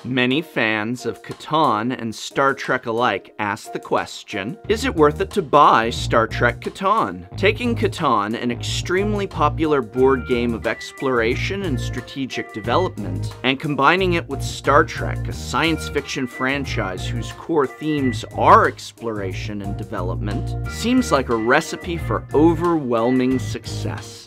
Many fans of Catan and Star Trek alike ask the question, is it worth it to buy Star Trek Catan? Taking Catan, an extremely popular board game of exploration and strategic development, and combining it with Star Trek, a science fiction franchise whose core themes are exploration and development, seems like a recipe for overwhelming success.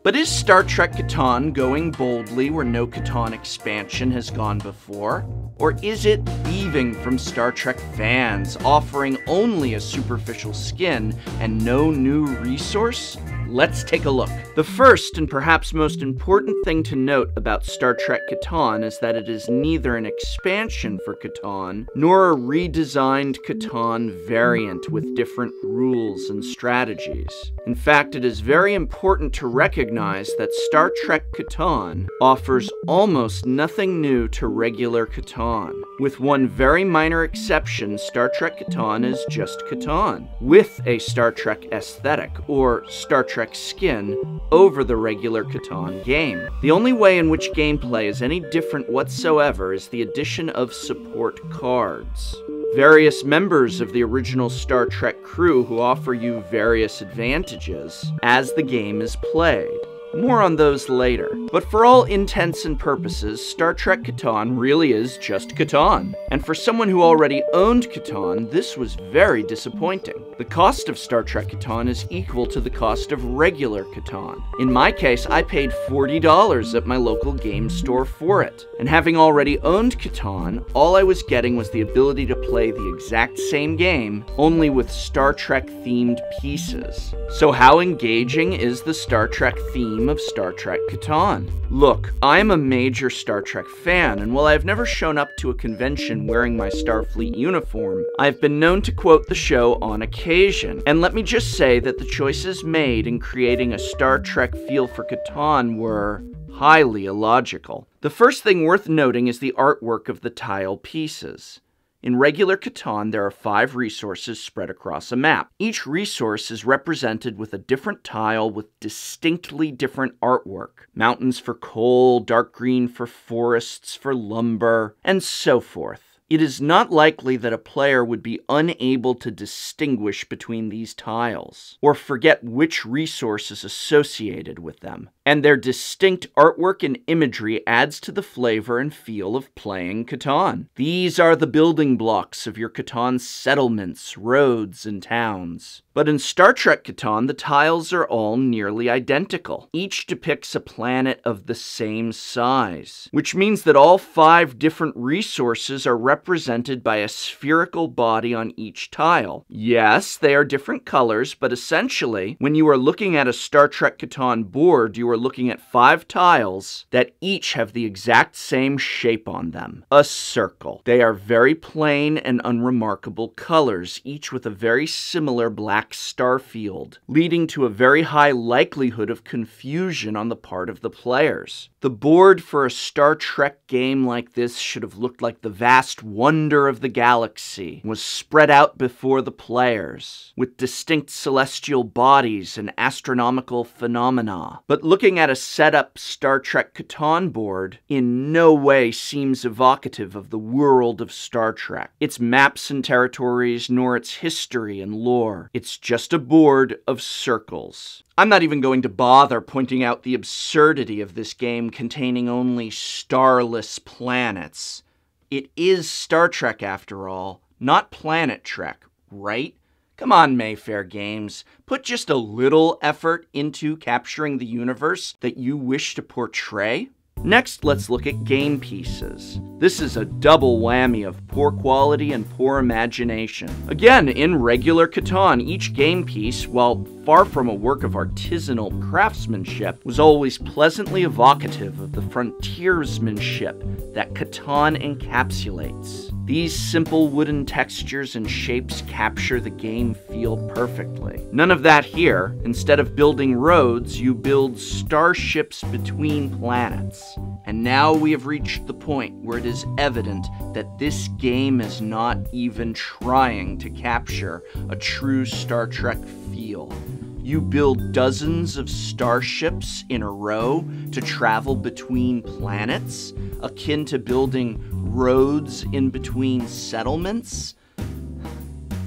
But is Star Trek Catan going boldly where no Catan expansion has gone before? Or is it thieving from Star Trek fans, offering only a superficial skin and no new resource? Let's take a look. The first and perhaps most important thing to note about Star Trek Catan is that it is neither an expansion for Catan, nor a redesigned Catan variant with different rules and strategies. In fact, it is very important to recognize that Star Trek Catan offers almost nothing new to regular Catan. With one very minor exception, Star Trek Catan is just Catan, with a Star Trek aesthetic, or Star Trek skin, over the regular Catan game. The only way in which gameplay is any different whatsoever is the addition of support cards. Various members of the original Star Trek crew who offer you various advantages as the game is played. More on those later. But for all intents and purposes, Star Trek Catan really is just Catan. And for someone who already owned Catan, this was very disappointing. The cost of Star Trek Catan is equal to the cost of regular Catan. In my case, I paid $40 at my local game store for it. And having already owned Catan, all I was getting was the ability to play the exact same game, only with Star Trek themed pieces. So how engaging is the Star Trek theme of Star Trek Catan? Look, I'm a major Star Trek fan, and while I've never shown up to a convention wearing my Starfleet uniform, I've been known to quote the show on occasion. And let me just say that the choices made in creating a Star Trek feel for Catan were highly illogical. The first thing worth noting is the artwork of the tile pieces. In regular Catan, there are 5 resources spread across a map. Each resource is represented with a different tile with distinctly different artwork. Mountains for coal, dark green for forests, for lumber, and so forth. It is not likely that a player would be unable to distinguish between these tiles, or forget which resource is associated with them. And their distinct artwork and imagery adds to the flavor and feel of playing Catan. These are the building blocks of your Catan settlements, roads, and towns. But in Star Trek Catan, the tiles are all nearly identical. Each depicts a planet of the same size, which means that all 5 different resources are represented by a spherical body on each tile. Yes, they are different colors, but essentially, when you are looking at a Star Trek Catan board, you are looking at 5 tiles that each have the exact same shape on them. A circle. They are very plain and unremarkable colors, each with a very similar black star field, leading to a very high likelihood of confusion on the part of the players. The board for a Star Trek game like this should have looked like the vast wonder of the galaxy, was spread out before the players, with distinct celestial bodies and astronomical phenomena. But looking at a set-up Star Trek Catan board in no way seems evocative of the world of Star Trek, its maps and territories, nor its history and lore. It's just a board of circles. I'm not even going to bother pointing out the absurdity of this game containing only starless planets. It is Star Trek after all, not Planet Trek, right? Come on, Mayfair Games. Put just a little effort into capturing the universe that you wish to portray. Next, let's look at game pieces. This is a double whammy of poor quality and poor imagination. Again, in regular Catan, each game piece, while far from a work of artisanal craftsmanship, was always pleasantly evocative of the frontiersmanship that Catan encapsulates. These simple wooden textures and shapes capture the game feel perfectly. None of that here. Instead of building roads, you build starships between planets. And now we have reached the point where it is evident that this game is not even trying to capture a true Star Trek feel. You build dozens of starships in a row to travel between planets, akin to building roads in between settlements?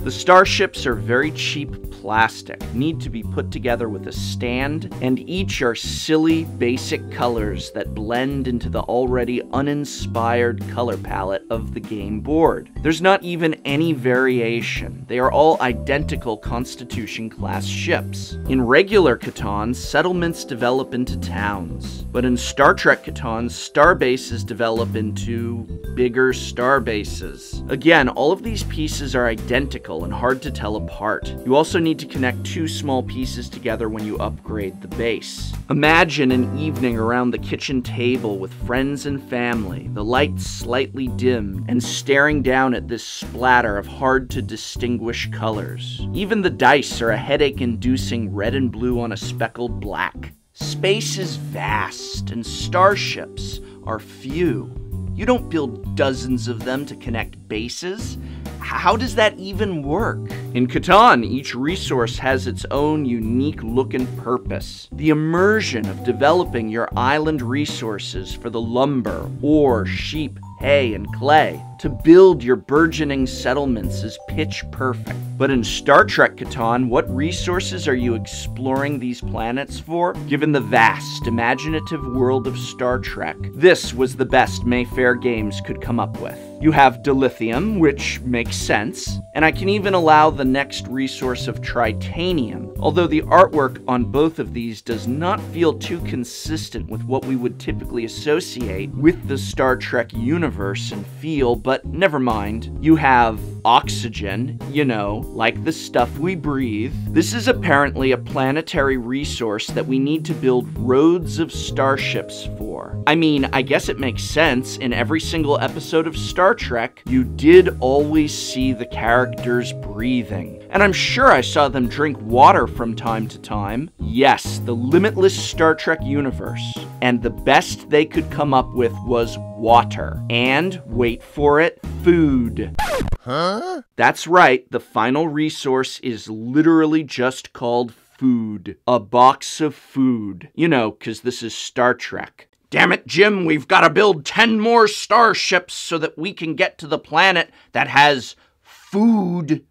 The starships are very cheap plastic, need to be put together with a stand, and each are silly, basic colors that blend into the already uninspired color palette of the game board. There's not even any variation. They are all identical Constitution-class ships. In regular Catan, settlements develop into towns, but in Star Trek Catan, starbases develop into bigger starbases. Again, all of these pieces are identical and hard to tell apart. You also need to connect two small pieces together when you upgrade the base. Imagine an evening around the kitchen table with friends and family, the lights slightly dimmed, and staring down at this splatter of hard to distinguish colors. Even the dice are a headache-inducing red and blue on a speckled black. Space is vast, and starships are few. You don't build dozens of them to connect bases. How does that even work? In Catan, each resource has its own unique look and purpose. The immersion of developing your island resources for the lumber, ore, sheep, hay, and clay to build your burgeoning settlements is pitch perfect. But in Star Trek Catan, what resources are you exploring these planets for? Given the vast, imaginative world of Star Trek, this was the best Mayfair Games could come up with. You have dilithium, which makes sense, and I can even allow the next resource of tritanium, although the artwork on both of these does not feel too consistent with what we would typically associate with the Star Trek universe and feel, but never mind. You have oxygen, you know, like the stuff we breathe. This is apparently a planetary resource that we need to build roads of starships for. I mean, I guess it makes sense. In every single episode of Star Trek, you did always see the characters breathing. And I'm sure I saw them drink water from time to time. Yes, the limitless Star Trek universe. And the best they could come up with was water. And, wait for it, food. Huh? That's right, the final resource is literally just called food. A box of food. You know, 'cause this is Star Trek. Damn it, Jim, we've got to build 10 more starships so that we can get to the planet that has food.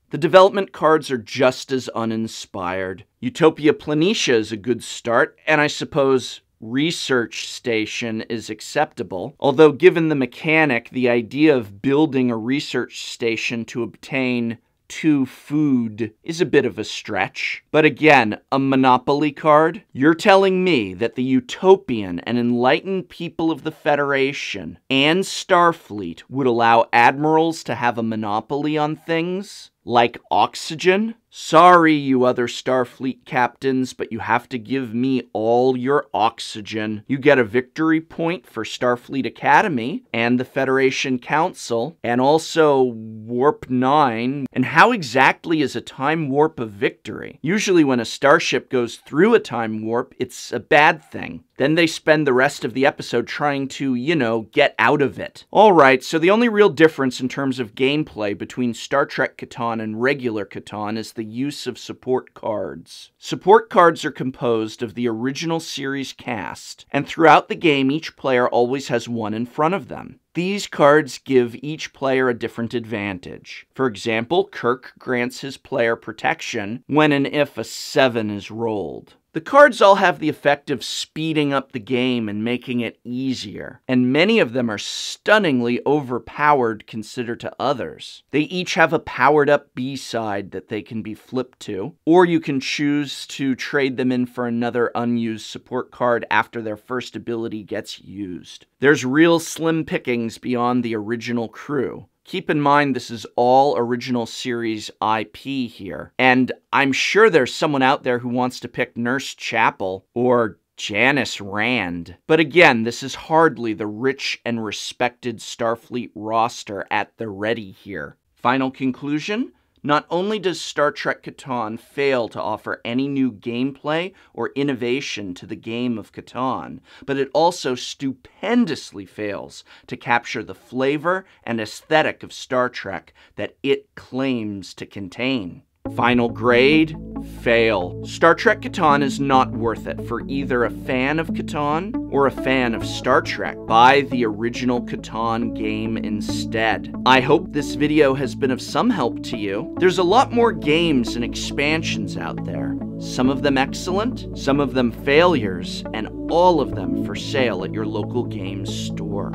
The development cards are just as uninspired. Utopia Planitia is a good start, and I suppose Research Station is acceptable, although given the mechanic, the idea of building a research station to obtain 2 food is a bit of a stretch. But again, a Monopoly card? You're telling me that the utopian and enlightened people of the Federation and Starfleet would allow admirals to have a monopoly on things? Like oxygen? Sorry, you other Starfleet captains, but you have to give me all your oxygen. You get a victory point for Starfleet Academy and the Federation Council, and also Warp 9. And how exactly is a time warp a victory? Usually when a starship goes through a time warp, it's a bad thing. Then they spend the rest of the episode trying to, you know, get out of it. Alright, so the only real difference in terms of gameplay between Star Trek Catan and regular Catan is the use of support cards. Support cards are composed of the original series cast, and throughout the game each player always has one in front of them. These cards give each player a different advantage. For example, Kirk grants his player protection when and if a 7 is rolled. The cards all have the effect of speeding up the game and making it easier, and many of them are stunningly overpowered considered to others. They each have a powered-up B-side that they can be flipped to, or you can choose to trade them in for another unused support card after their first ability gets used. There's real slim pickings beyond the original crew. Keep in mind this is all original series IP here, and I'm sure there's someone out there who wants to pick Nurse Chapel or Janice Rand. But again, this is hardly the rich and respected Starfleet roster at the ready here. Final conclusion? Not only does Star Trek Catan fail to offer any new gameplay or innovation to the game of Catan, but it also stupendously fails to capture the flavor and aesthetic of Star Trek that it claims to contain. Final grade, fail. Star Trek Catan is not worth it for either a fan of Catan or a fan of Star Trek. Buy the original Catan game instead. I hope this video has been of some help to you. There's a lot more games and expansions out there. Some of them excellent, some of them failures, and all of them for sale at your local games store.